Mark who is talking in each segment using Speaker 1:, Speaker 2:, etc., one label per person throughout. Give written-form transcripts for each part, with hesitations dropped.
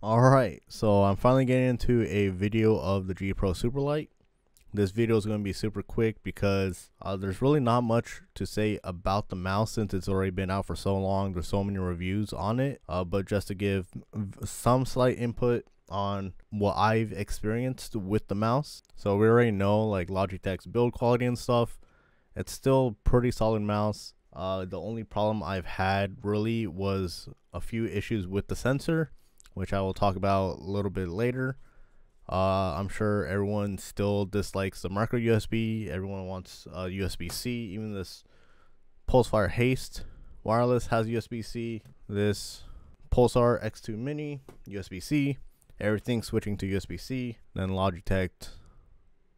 Speaker 1: Alright, so I'm finally getting into a video of the G Pro Superlight. This video is going to be super quick because there's really not much to say about the mouse since it's already been out for so long. There's so many reviews on it, but just to give some slight input on what I've experienced with the mouse. So we already know like Logitech's build quality and stuff. It's still pretty solid mouse. The only problem I've had really was a few issues with the sensor, which I will talk about a little bit later. I'm sure everyone still dislikes the micro USB. Everyone wants USB-C. Even this Pulsefire Haste wireless has USB-C. This Pulsar X2 Mini, USB-C. Everything switching to USB-C. Then Logitech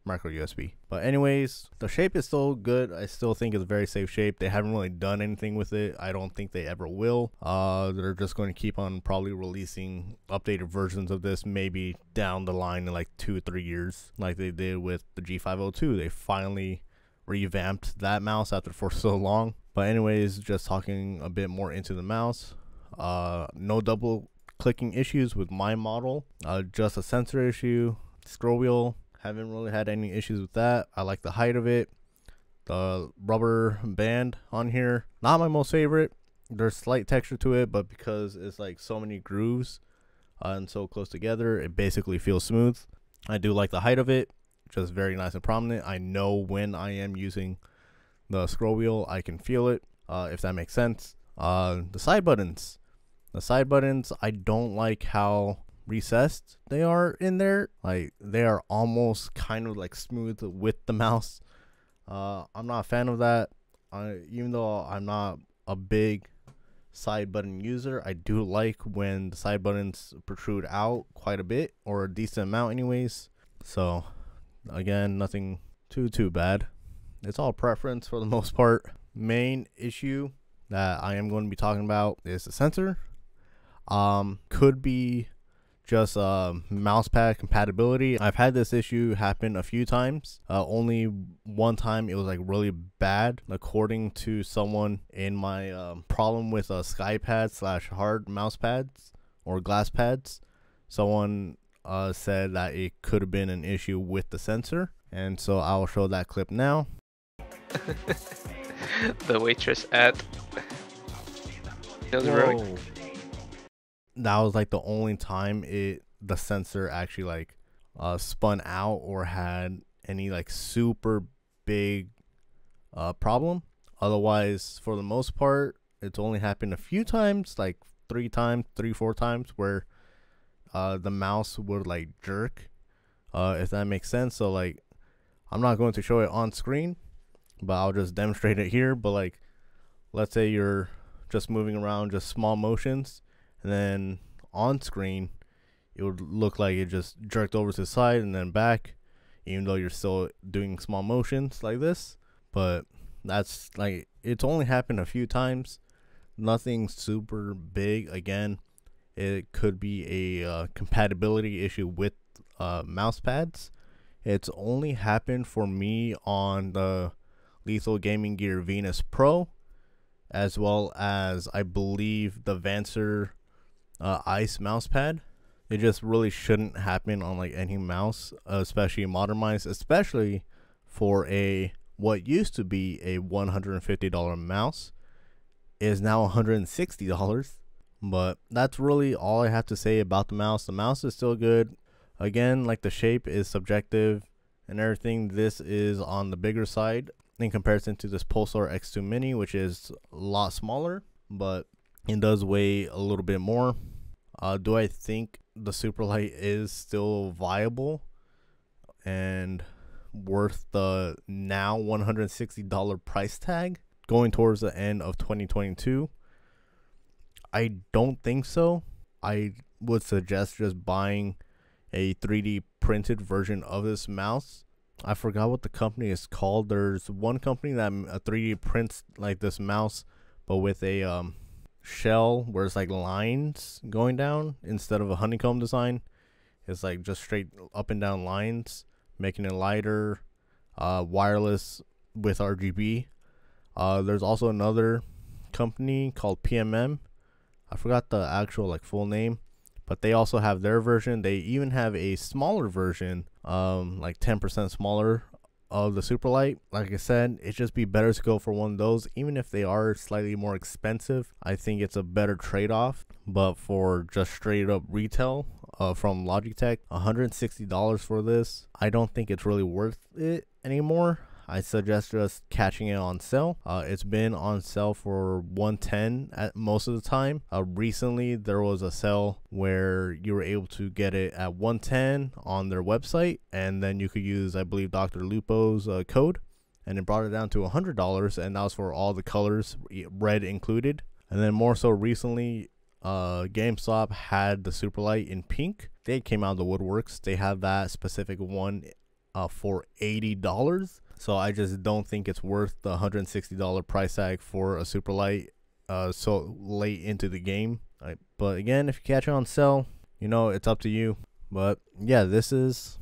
Speaker 1: micro USB. But anyways, the shape is still good. I still think it's a very safe shape. They haven't really done anything with it. I don't think they ever will. They're just going to keep on probably releasing updated versions of this maybe down the line in like 2-3 years, like they did with the G502. They finally revamped that mouse after for so long. But anyways, just talking a bit more into the mouse. No double clicking issues with my model. Just a sensor issue. Scroll wheel, haven't really had any issues with that. I like the height of it. The rubber band on here, not my most favorite. There's slight texture to it, but because it's like so many grooves and so close together, it basically feels smooth. I do like the height of it, just very nice and prominent. I know when I am using the scroll wheel, I can feel it, if that makes sense. The side buttons. I don't like how recessed they are in there. Like they are almost kind of like smooth with the mouse. I'm not a fan of that. Even though I'm not a big side button user, I do like when the side buttons protrude out quite a bit, or a decent amount anyways. So again, nothing too bad. It's all preference for the most part. Main issue that I am going to be talking about is the sensor. Could be just mouse pad compatibility. I've had this issue happen a few times. Only one time it was like really bad, according to someone in my problem with SkyPad / hard mouse pads or glass pads. Someone said that it could have been an issue with the sensor, and so I'll show that clip now.
Speaker 2: The waitress at
Speaker 1: Whoa. That was like the only time the sensor actually like spun out or had any like super big problem. Otherwise, for the most part, it's only happened a few times, like 3-4 times, where the mouse would like jerk, if that makes sense. So like, I'm not going to show it on screen, but I'll just demonstrate it here. But like, let's say you're just moving around, just small motions, and then on screen it would look like it just jerked over to the side and then back, even though you're still doing small motions like this. But that's like, it's only happened a few times, nothing super big. Again, it could be a compatibility issue with mouse pads. It's only happened for me on the Lethal Gaming Gear Venus Pro, as well as I believe the Vancer Ice mouse pad. It just really shouldn't happen on like any mouse, especially modern mice, especially for a what used to be a $150 mouse is now $160. But that's really all I have to say about the mouse. The mouse is still good. Again, like the shape is subjective and everything. This is on the bigger side in comparison to this Pulsar X2 Mini, which is a lot smaller, but it does weigh a little bit more. Do I think the Superlight is still viable and worth the now $160 price tag going towards the end of 2022? I don't think so. I would suggest just buying a 3D printed version of this mouse. I forgot what the company is called. There's one company that 3D prints like this mouse, but with a shell where it's like lines going down instead of a honeycomb design. It's like just straight up and down lines, making it lighter, wireless with RGB. There's also another company called PMM. I forgot the actual like full name, but they also have their version. They even have a smaller version, like 10% smaller of the Superlight. Like I said, it'd just be better to go for one of those. Even if they are slightly more expensive, I think it's a better trade-off. But for just straight up retail from Logitech, $160 for this, I don't think it's really worth it anymore. I suggest just catching it on sale. It's been on sale for $110 at most of the time. Recently there was a sale where you were able to get it at $110 on their website, and then you could use, I believe, Dr. Lupo's code, and it brought it down to $100, and that was for all the colors, red included. And then more so recently, GameStop had the Superlight in pink. They came out of the woodworks. They have that specific one for $80. So I just don't think it's worth the $160 price tag for a Superlight so late into the game. But again, if you catch it on sale, you know, it's up to you. But yeah, this is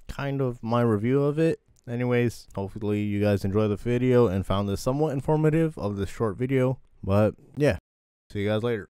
Speaker 1: kind of my review of it. Anyways, hopefully you guys enjoyed the video and found this somewhat informative of this short video. But yeah, see you guys later.